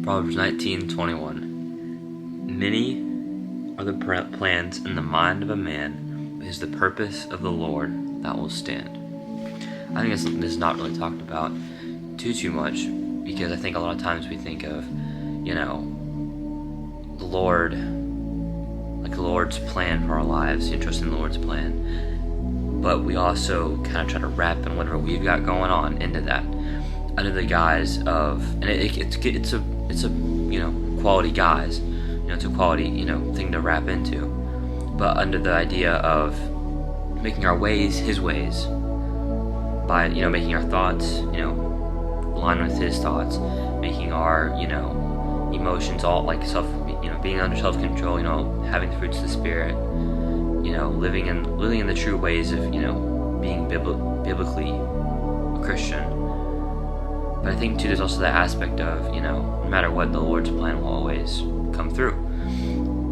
Proverbs 19:21. Many are the plans in the mind of a man, but it is the purpose of the Lord that will stand. I think this is not really talked about too much, because I think a lot of times we think of, the Lord, like the Lord's plan for our lives, trust in the Lord's plan. But we also kind of try to wrap in whatever we've got going on into that, under the guise of, and it's a quality guise, it's a quality thing to wrap into, but under the idea of making our ways His ways, by making our thoughts align with His thoughts, making our emotions all like being under self-control, having the fruits of the Spirit, living in the true ways of being biblically a Christian. But I think too, there's also that aspect of no matter what, the Lord's plan will always come through.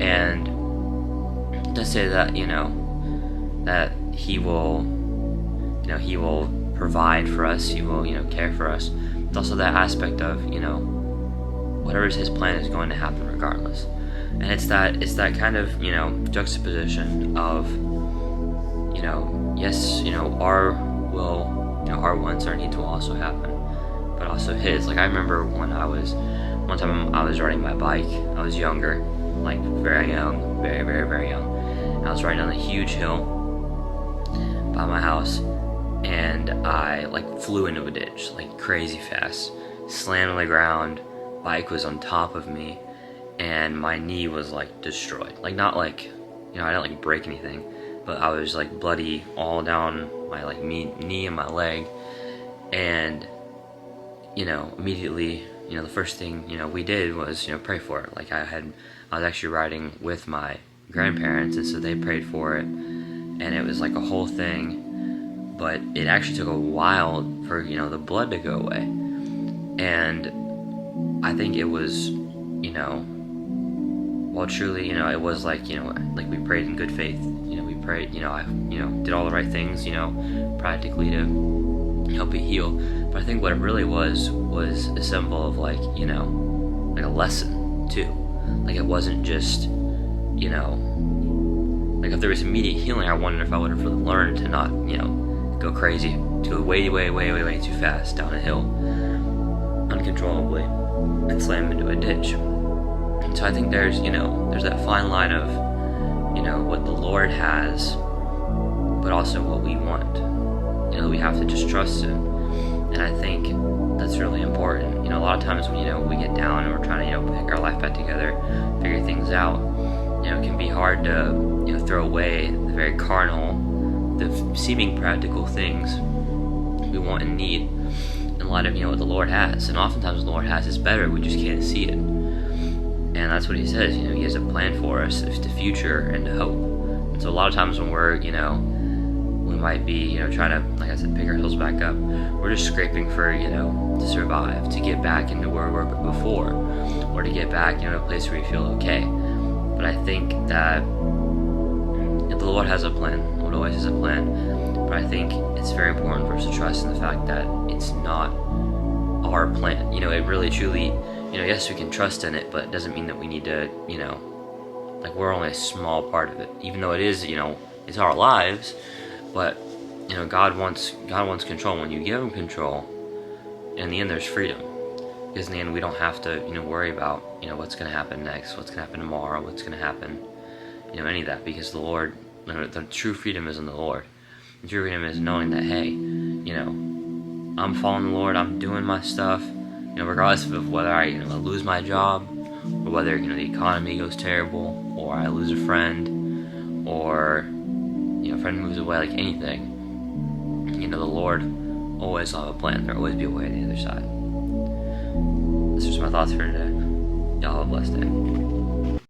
And to say that that He will provide for us, He will care for us. It's also that aspect of whatever is His plan is going to happen regardless. And it's that kind of juxtaposition of yes, our will, our wants, our needs will also happen, but also His. Like I remember one time I was riding my bike. I was younger, like very young, very young. And I was riding down a huge hill by my house, and I flew into a ditch crazy fast, slammed on the ground. Bike was on top of me, and my knee was destroyed. Not I didn't break anything, but I was bloody all down my knee and my leg. And immediately the first thing we did was pray for it. I was actually riding with my grandparents, and so they prayed for it, and it was a whole thing. But it actually took a while for the blood to go away. And I think it was truly it was we prayed in good faith. We prayed, I did all the right things practically to help it heal. But I think what it really was a symbol of a lesson too. It wasn't just if there was immediate healing, I wonder if I would have really learned to not go crazy, to go way too fast down a hill uncontrollably and slam into a ditch. And so I think there's that fine line of what the Lord has, but also what we want. We have to just trust Him. And I think that's really important. A lot of times when we get down and we're trying to pick our life back together, figure things out, it can be hard to throw away the very carnal, the seeming practical things we want and need in light of what the Lord has. And oftentimes the Lord has is better, we just can't see it. And that's what He says, He has a plan for us, the future and the hope. And so a lot of times when we're we might be trying to, like I said, pick ourselves back up, we're just scraping for to survive, to get back into where we were before, or to get back a place where we feel okay. But I think that the Lord has a plan. The Lord always has a plan. But I think it's very important for us to trust in the fact that it's not our plan. It really truly, yes, we can trust in it, but it doesn't mean that we need to, we're only a small part of it. Even though it is, it's our lives, but God wants control. When you give Him control, in the end there's freedom. Because in the end we don't have to, worry about, what's going to happen next, what's going to happen tomorrow, what's going to happen, any of that. Because the Lord, the true freedom is in the Lord. The true freedom is knowing that, hey, I'm following the Lord, I'm doing my stuff, regardless of whether I, lose my job, or whether, the economy goes terrible, or I lose a friend, or, a friend moves away, anything. The Lord always will have a plan. There'll always be a way on the other side. This is my thoughts for today. Y'all have a blessed day.